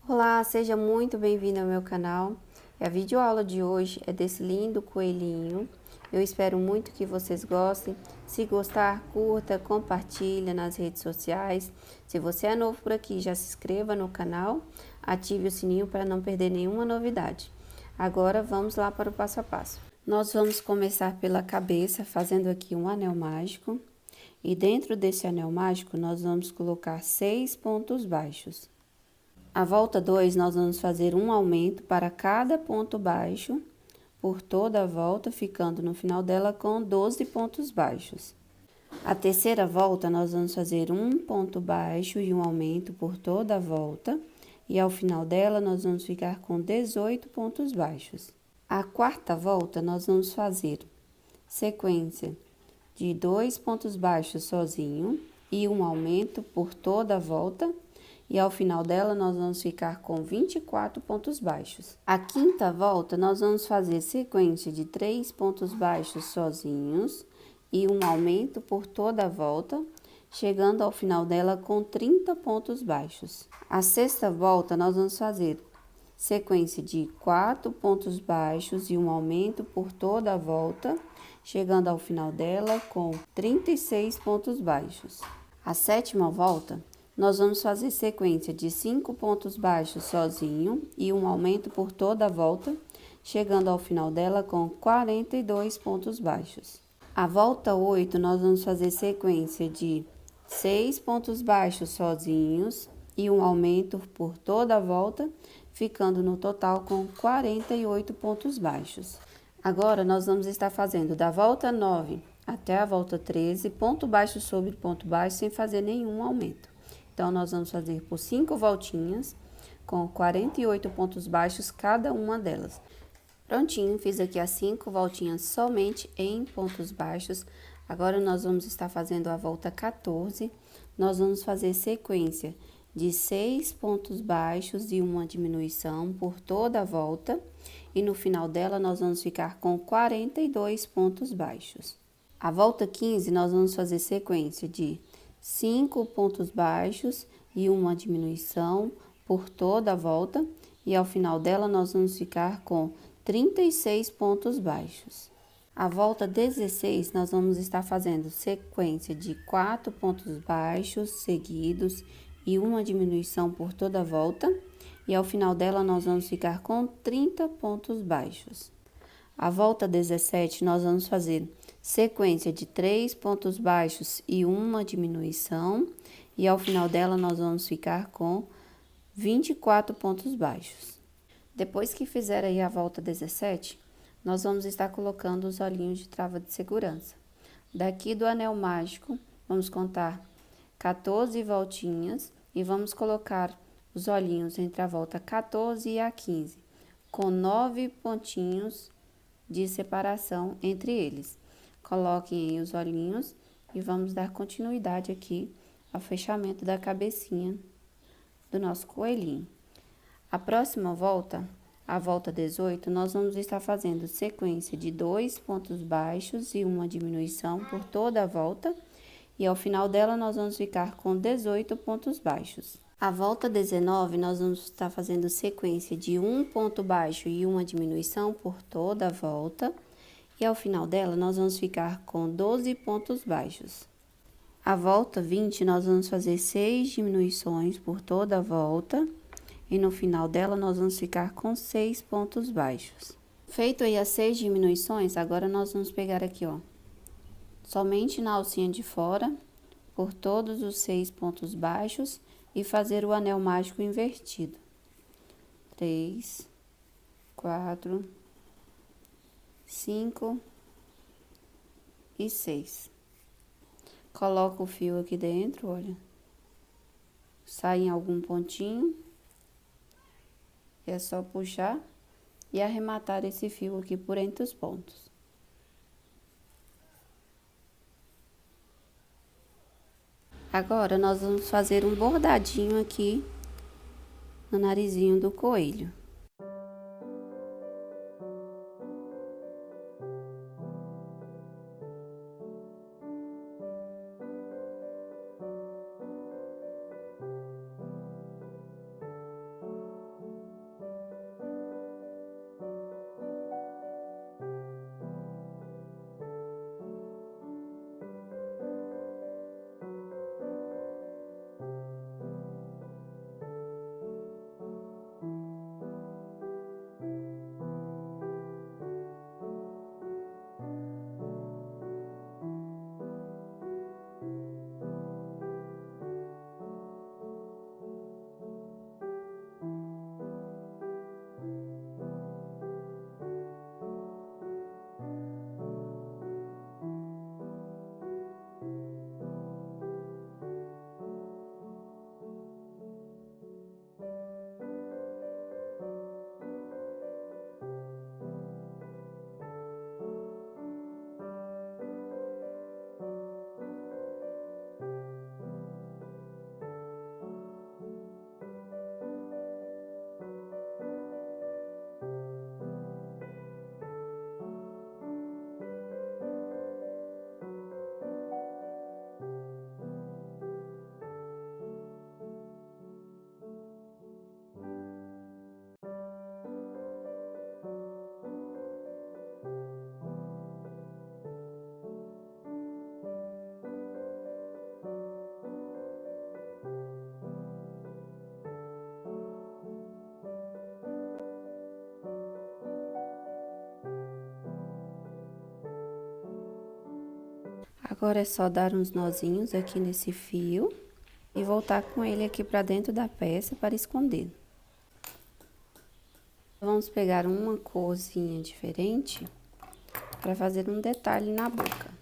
Olá, seja muito bem-vindo ao meu canal. A videoaula de hoje é desse lindo coelhinho. Eu espero muito que vocês gostem. Se gostar, curta, compartilha nas redes sociais. Se você é novo por aqui, já se inscreva no canal, ative o sininho para não perder nenhuma novidade. Agora vamos lá para o passo a passo. Nós vamos começar pela cabeça, fazendo aqui um anel mágico. E dentro desse anel mágico, nós vamos colocar 6 pontos baixos. A volta 2, nós vamos fazer um aumento para cada ponto baixo, por toda a volta, ficando no final dela com 12 pontos baixos. A terceira volta, nós vamos fazer um ponto baixo e um aumento por toda a volta, e ao final dela, nós vamos ficar com 18 pontos baixos. A quarta volta, nós vamos fazer sequência de 2 pontos baixos sozinho e um aumento por toda a volta, e ao final dela nós vamos ficar com 24 pontos baixos. A quinta volta nós vamos fazer sequência de 3 pontos baixos sozinhos e um aumento por toda a volta, chegando ao final dela com 30 pontos baixos. A sexta volta nós vamos fazer sequência de 4 pontos baixos e um aumento por toda a volta, chegando ao final dela com 36 pontos baixos. A sétima volta, nós vamos fazer sequência de 5 pontos baixos sozinho e um aumento por toda a volta, chegando ao final dela com 42 pontos baixos. A volta 8, nós vamos fazer sequência de 6 pontos baixos sozinhos e um aumento por toda a volta, ficando no total com 48 pontos baixos. Agora, nós vamos estar fazendo da volta 9 até a volta 13, ponto baixo sobre ponto baixo, sem fazer nenhum aumento. Então, nós vamos fazer por 5 voltinhas, com 48 pontos baixos cada uma delas. Prontinho, fiz aqui as 5 voltinhas somente em pontos baixos. Agora, nós vamos estar fazendo a volta 14. Nós vamos fazer sequência de 6 pontos baixos e uma diminuição por toda a volta. E no final dela, nós vamos ficar com 42 pontos baixos. A volta 15, nós vamos fazer sequência de 5 pontos baixos e uma diminuição por toda a volta. E ao final dela, nós vamos ficar com 36 pontos baixos. A volta 16, nós vamos estar fazendo sequência de 4 pontos baixos seguidos e uma diminuição por toda a volta. E ao final dela, nós vamos ficar com 30 pontos baixos. A volta 17, nós vamos fazer sequência de 3 pontos baixos e uma diminuição. E ao final dela, nós vamos ficar com 24 pontos baixos. Depois que fizer aí a volta 17, nós vamos estar colocando os olhinhos de trava de segurança. Daqui do anel mágico, vamos contar 14 voltinhas e vamos colocar os olhinhos entre a volta 14 e a 15, com 9 pontinhos de separação entre eles. Coloquem aí os olhinhos e vamos dar continuidade aqui ao fechamento da cabecinha do nosso coelhinho. A próxima volta, a volta 18, nós vamos estar fazendo sequência de 2 pontos baixos e uma diminuição por toda a volta. E ao final dela, nós vamos ficar com 18 pontos baixos. A volta 19, nós vamos estar fazendo sequência de um ponto baixo e uma diminuição por toda a volta. E ao final dela, nós vamos ficar com 12 pontos baixos. A volta 20, nós vamos fazer 6 diminuições por toda a volta. E no final dela, nós vamos ficar com 6 pontos baixos. Feito aí as 6 diminuições, agora nós vamos pegar aqui, ó, somente na alcinha de fora, por todos os 6 pontos baixos, e fazer o anel mágico invertido. 3, 4, 5 e 6. Coloca o fio aqui dentro, olha. Sai em algum pontinho. É só puxar e arrematar esse fio aqui por entre os pontos. Agora, nós vamos fazer um bordadinho aqui no narizinho do coelho. Agora é só dar uns nozinhos aqui nesse fio e voltar com ele aqui para dentro da peça para esconder. Vamos pegar uma corzinha diferente para fazer um detalhe na boca.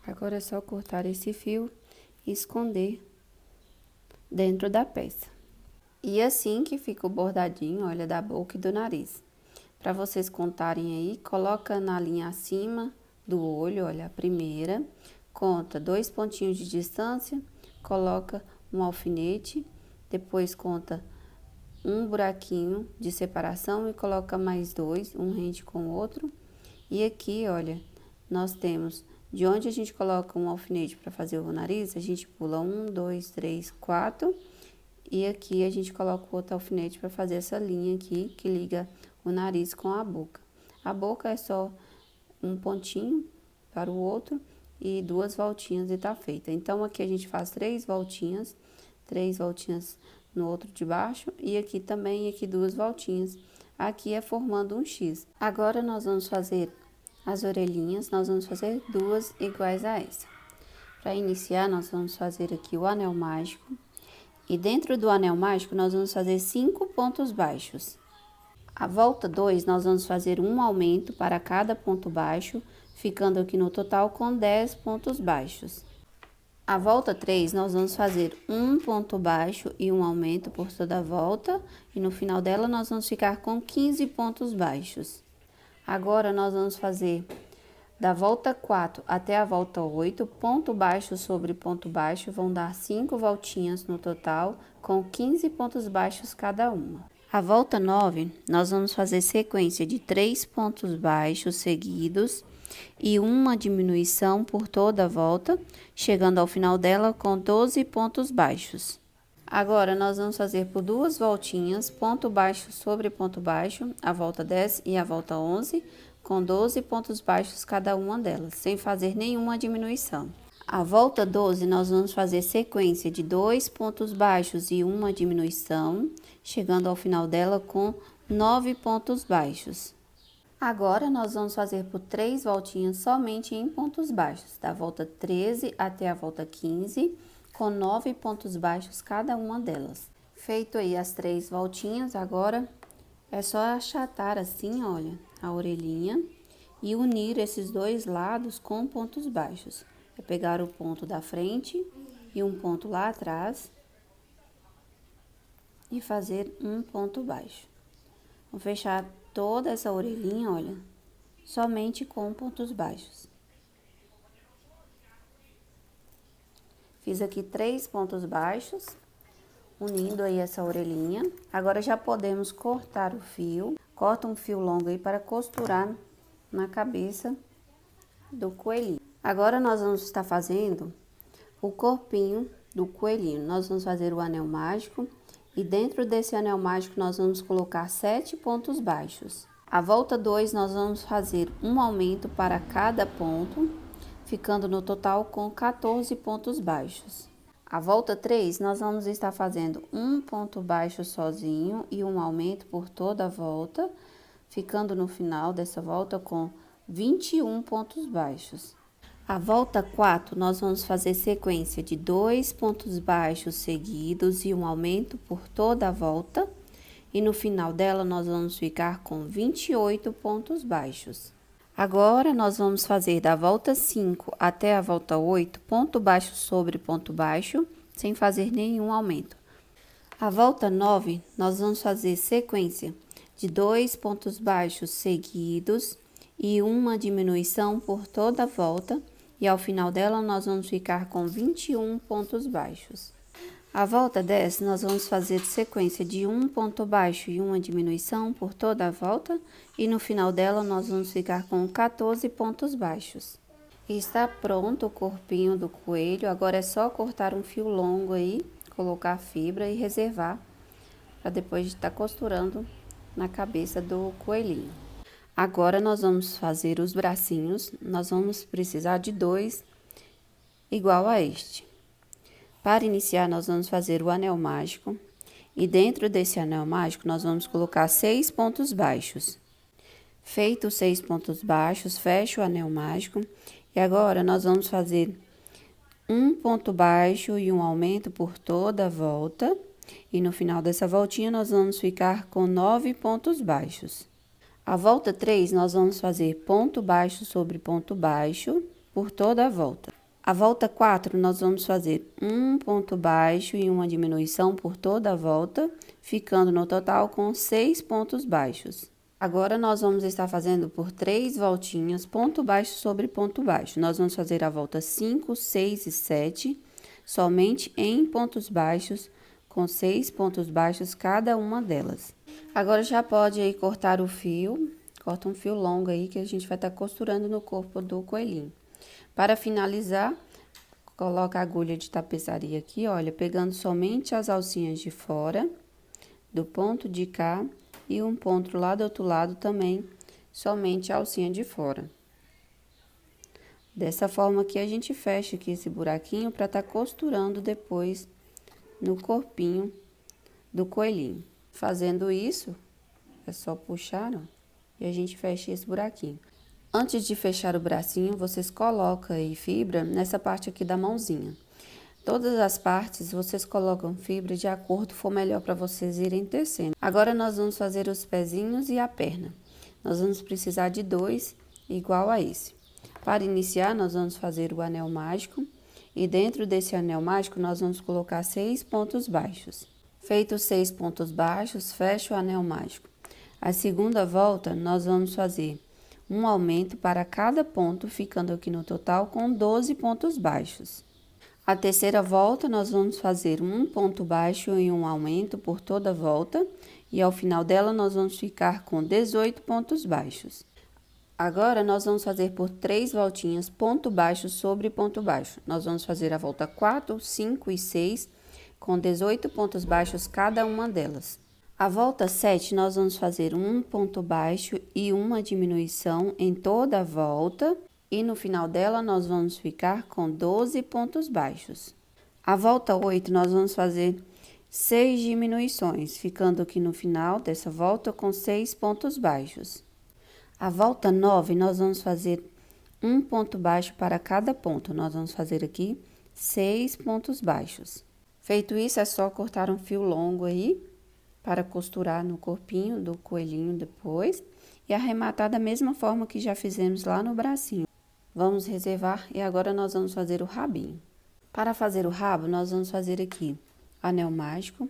Agora é só cortar esse fio e esconder dentro da peça. E assim que fica o bordadinho, olha, da boca e do nariz. Para vocês contarem aí, coloca na linha acima do olho, olha, a primeira, conta 2 pontinhos de distância, coloca um alfinete, depois conta um buraquinho de separação e coloca mais 2, um rente com o outro. E aqui, olha, nós temos de onde a gente coloca um alfinete para fazer o nariz, a gente pula 1, 2, 3, 4. E aqui a gente coloca o outro alfinete para fazer essa linha aqui, que liga o nariz com a boca. A boca é só um pontinho para o outro e 2 voltinhas e tá feita. Então, aqui a gente faz 3 voltinhas no outro de baixo e aqui também, aqui 2 voltinhas. Aqui é formando um X. Agora, nós vamos fazer as orelhinhas, nós vamos fazer 2 iguais a essa. Para iniciar, nós vamos fazer aqui o anel mágico. E dentro do anel mágico, nós vamos fazer 5 pontos baixos. A volta 2, nós vamos fazer um aumento para cada ponto baixo, ficando aqui no total com 10 pontos baixos. A volta 3, nós vamos fazer um ponto baixo e um aumento por toda a volta, e no final dela nós vamos ficar com 15 pontos baixos. Agora, nós vamos fazer da volta 4 até a volta 8, ponto baixo sobre ponto baixo, vão dar 5 voltinhas no total, com 15 pontos baixos cada uma. A volta 9, nós vamos fazer sequência de 3 pontos baixos seguidos e uma diminuição por toda a volta, chegando ao final dela com 12 pontos baixos. Agora, nós vamos fazer por 2 voltinhas, ponto baixo sobre ponto baixo, a volta 10 e a volta 11, com 12 pontos baixos cada uma delas, sem fazer nenhuma diminuição. A volta 12, nós vamos fazer sequência de 2 pontos baixos e uma diminuição, chegando ao final dela com 9 pontos baixos. Agora, nós vamos fazer por 3 voltinhas somente em pontos baixos, da volta 13 até a volta 15, com 9 pontos baixos cada uma delas. Feito aí as 3 voltinhas, agora é só achatar assim, olha, a orelhinha e unir esses 2 lados com pontos baixos. É pegar o ponto da frente e um ponto lá atrás e fazer um ponto baixo. Vou fechar toda essa orelhinha, olha, somente com pontos baixos. Fiz aqui 3 pontos baixos, unindo aí essa orelhinha. Agora, já podemos cortar o fio. Corta um fio longo aí para costurar na cabeça do coelhinho. Agora, nós vamos estar fazendo o corpinho do coelhinho. Nós vamos fazer o anel mágico e dentro desse anel mágico nós vamos colocar 7 pontos baixos. A volta 2, nós vamos fazer um aumento para cada ponto, ficando no total com 14 pontos baixos. A volta 3, nós vamos estar fazendo um ponto baixo sozinho e um aumento por toda a volta, ficando no final dessa volta com 21 pontos baixos. A volta 4, nós vamos fazer sequência de 2 pontos baixos seguidos e um aumento por toda a volta, e no final dela nós vamos ficar com 28 pontos baixos. Agora, nós vamos fazer da volta 5 até a volta 8, ponto baixo sobre ponto baixo, sem fazer nenhum aumento. A volta 9, nós vamos fazer sequência de 2 pontos baixos seguidos e uma diminuição por toda a volta, e ao final dela nós vamos ficar com 21 pontos baixos. A volta 10, nós vamos fazer sequência de um ponto baixo e uma diminuição por toda a volta, e no final dela nós vamos ficar com 14 pontos baixos. E está pronto o corpinho do coelho. Agora é só cortar um fio longo aí, colocar a fibra e reservar para depois estar costurando na cabeça do coelhinho. Agora, nós vamos fazer os bracinhos. Nós vamos precisar de 2 igual a este. Para iniciar, nós vamos fazer o anel mágico. E dentro desse anel mágico, nós vamos colocar 6 pontos baixos. Feito os 6 pontos baixos, fecho o anel mágico. E agora, nós vamos fazer um ponto baixo e um aumento por toda a volta. E no final dessa voltinha, nós vamos ficar com 9 pontos baixos. A volta 3, nós vamos fazer ponto baixo sobre ponto baixo por toda a volta. A volta 4, nós vamos fazer um ponto baixo e uma diminuição por toda a volta, ficando no total com 6 pontos baixos. Agora, nós vamos estar fazendo por 3 voltinhas, ponto baixo sobre ponto baixo. Nós vamos fazer a volta 5, 6 e 7, somente em pontos baixos, com 6 pontos baixos cada uma delas. Agora, já pode aí cortar o fio, corta um fio longo aí que a gente vai estar costurando no corpo do coelhinho. Para finalizar, coloca a agulha de tapeçaria aqui, olha, pegando somente as alcinhas de fora, do ponto de cá, e um ponto lá do outro lado também, somente a alcinha de fora. Dessa forma que a gente fecha aqui esse buraquinho para estar costurando depois no corpinho do coelhinho. Fazendo isso, é só puxar, ó, e a gente fecha esse buraquinho. Antes de fechar o bracinho, vocês colocam aí fibra nessa parte aqui da mãozinha. Todas as partes, vocês colocam fibra de acordo for melhor para vocês irem tecendo. Agora, nós vamos fazer os pezinhos e a perna. Nós vamos precisar de 2 igual a esse. Para iniciar, nós vamos fazer o anel mágico. E dentro desse anel mágico, nós vamos colocar 6 pontos baixos. Feito os 6 pontos baixos, fecha o anel mágico. A segunda volta, nós vamos fazer um aumento para cada ponto, ficando aqui no total com 12 pontos baixos. A terceira volta, nós vamos fazer um ponto baixo e um aumento por toda a volta, e ao final dela, nós vamos ficar com 18 pontos baixos. Agora, nós vamos fazer por 3 voltinhas, ponto baixo sobre ponto baixo. Nós vamos fazer a volta 4, 5 e 6, com 18 pontos baixos cada uma delas. A volta 7, nós vamos fazer um ponto baixo e uma diminuição em toda a volta, e no final dela, nós vamos ficar com 12 pontos baixos. A volta 8, nós vamos fazer 6 diminuições, ficando aqui no final dessa volta com 6 pontos baixos. A volta 9, nós vamos fazer um ponto baixo para cada ponto. Nós vamos fazer aqui 6 pontos baixos. Feito isso, é só cortar um fio longo aí, para costurar no corpinho do coelhinho depois. E arrematar da mesma forma que já fizemos lá no bracinho. Vamos reservar e agora nós vamos fazer o rabinho. Para fazer o rabo, nós vamos fazer aqui anel mágico.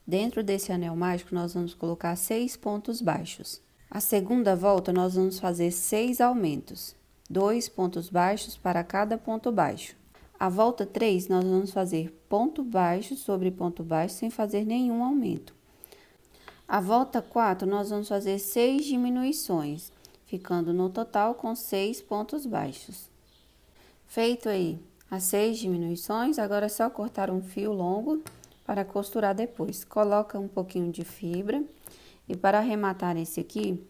Dentro desse anel mágico, nós vamos colocar 6 pontos baixos. A segunda volta, nós vamos fazer 6 aumentos, 2 pontos baixos para cada ponto baixo. A volta 3, nós vamos fazer ponto baixo sobre ponto baixo, sem fazer nenhum aumento. A volta 4, nós vamos fazer 6 diminuições, ficando no total com 6 pontos baixos. Feito aí as 6 diminuições, agora é só cortar um fio longo para costurar depois. Coloca um pouquinho de fibra. E para arrematar esse aqui,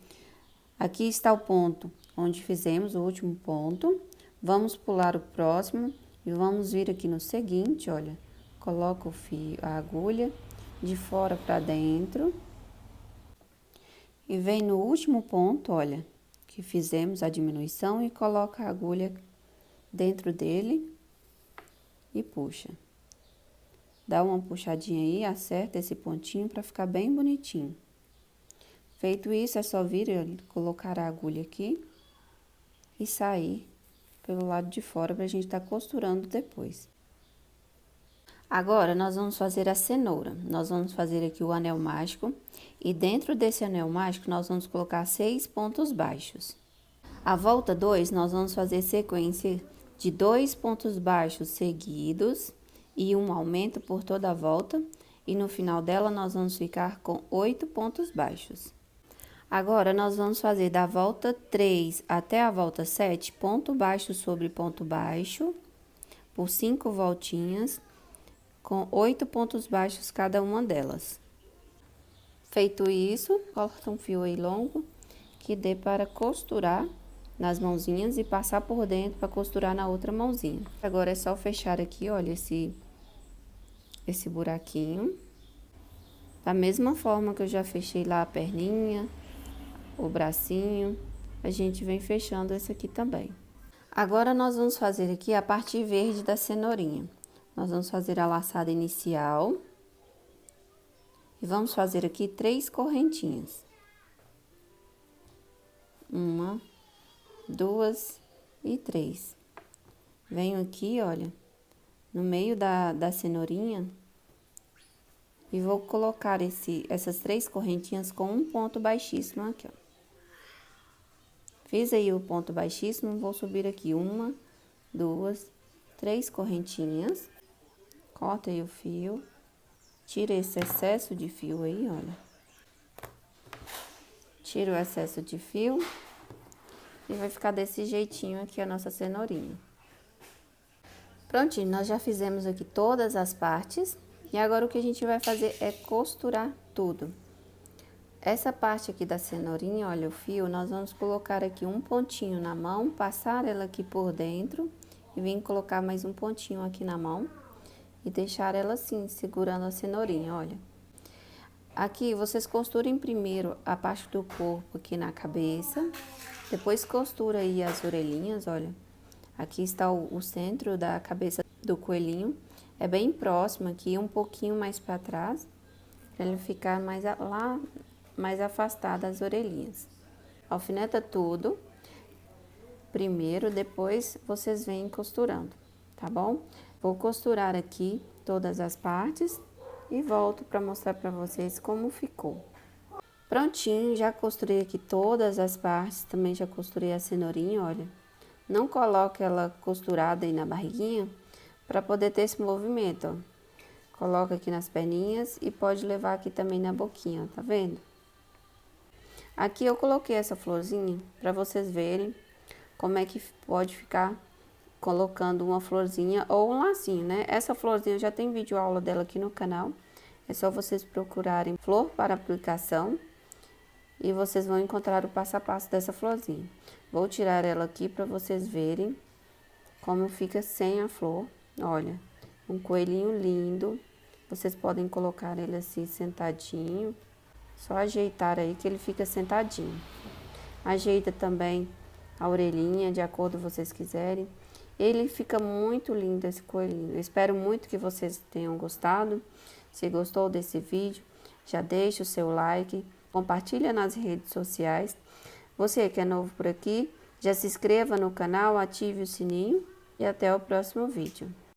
aqui está o ponto onde fizemos o último ponto. Vamos pular o próximo e vamos vir aqui no seguinte, olha. Coloca o fio, a agulha de fora para dentro. E vem no último ponto, olha, que fizemos a diminuição e coloca a agulha dentro dele e puxa. Dá uma puxadinha aí, acerta esse pontinho para ficar bem bonitinho. Feito isso, é só vir, colocar a agulha aqui e sair pelo lado de fora pra gente tá costurando depois. Agora, nós vamos fazer a cenoura. Nós vamos fazer aqui o anel mágico e dentro desse anel mágico, nós vamos colocar 6 pontos baixos. A volta 2, nós vamos fazer sequência de 2 pontos baixos seguidos e um aumento por toda a volta. E no final dela, nós vamos ficar com 8 pontos baixos. Agora, nós vamos fazer da volta 3 até a volta 7, ponto baixo sobre ponto baixo, por 5 voltinhas, com 8 pontos baixos cada uma delas. Feito isso, corta um fio aí longo, que dê para costurar nas mãozinhas e passar por dentro para costurar na outra mãozinha. Agora é só fechar aqui, olha, esse buraquinho. Da mesma forma que eu já fechei lá a perninha, o bracinho, a gente vem fechando esse aqui também. Agora, nós vamos fazer aqui a parte verde da cenourinha. Nós vamos fazer a laçada inicial. E vamos fazer aqui 3 correntinhas. 1, 2 e 3. Venho aqui, olha, no meio da cenourinha. E vou colocar essas 3 correntinhas com um ponto baixíssimo aqui, ó. Fiz aí o ponto baixíssimo, vou subir aqui 1, 2, 3 correntinhas. Corta aí o fio. Tira esse excesso de fio aí, olha. Tira o excesso de fio. E vai ficar desse jeitinho aqui a nossa cenourinha. Prontinho, nós já fizemos aqui todas as partes. E agora o que a gente vai fazer é costurar tudo. Essa parte aqui da cenourinha, olha o fio, nós vamos colocar aqui um pontinho na mão, passar ela aqui por dentro e vir colocar mais um pontinho aqui na mão e deixar ela assim, segurando a cenourinha, olha. Aqui vocês costurem primeiro a parte do corpo aqui na cabeça, depois costura aí as orelhinhas, olha. Aqui está o centro da cabeça do coelhinho. É bem próximo aqui, um pouquinho mais para trás, para ele ficar mais afastado das orelhinhas. Alfineta tudo primeiro, depois vocês vêm costurando, tá bom? Vou costurar aqui todas as partes e volto para mostrar para vocês como ficou. Prontinho, já costurei aqui todas as partes, também já costurei a cenourinha, olha. Não coloque ela costurada aí na barriguinha, para poder ter esse movimento, ó. Coloca aqui nas perninhas e pode levar aqui também na boquinha, ó, tá vendo? Aqui eu coloquei essa florzinha para vocês verem como é que pode ficar colocando uma florzinha ou um lacinho, né? Essa florzinha já tem vídeo aula dela aqui no canal. É só vocês procurarem flor para aplicação e vocês vão encontrar o passo a passo dessa florzinha. Vou tirar ela aqui para vocês verem como fica sem a flor. Olha, um coelhinho lindo. Vocês podem colocar ele assim sentadinho. Só ajeitar aí que ele fica sentadinho. Ajeita também a orelhinha, de acordo com vocês quiserem. Ele fica muito lindo, esse coelhinho. Eu espero muito que vocês tenham gostado. Se gostou desse vídeo, já deixa o seu like, compartilha nas redes sociais. Você que é novo por aqui, já se inscreva no canal, ative o sininho e até o próximo vídeo.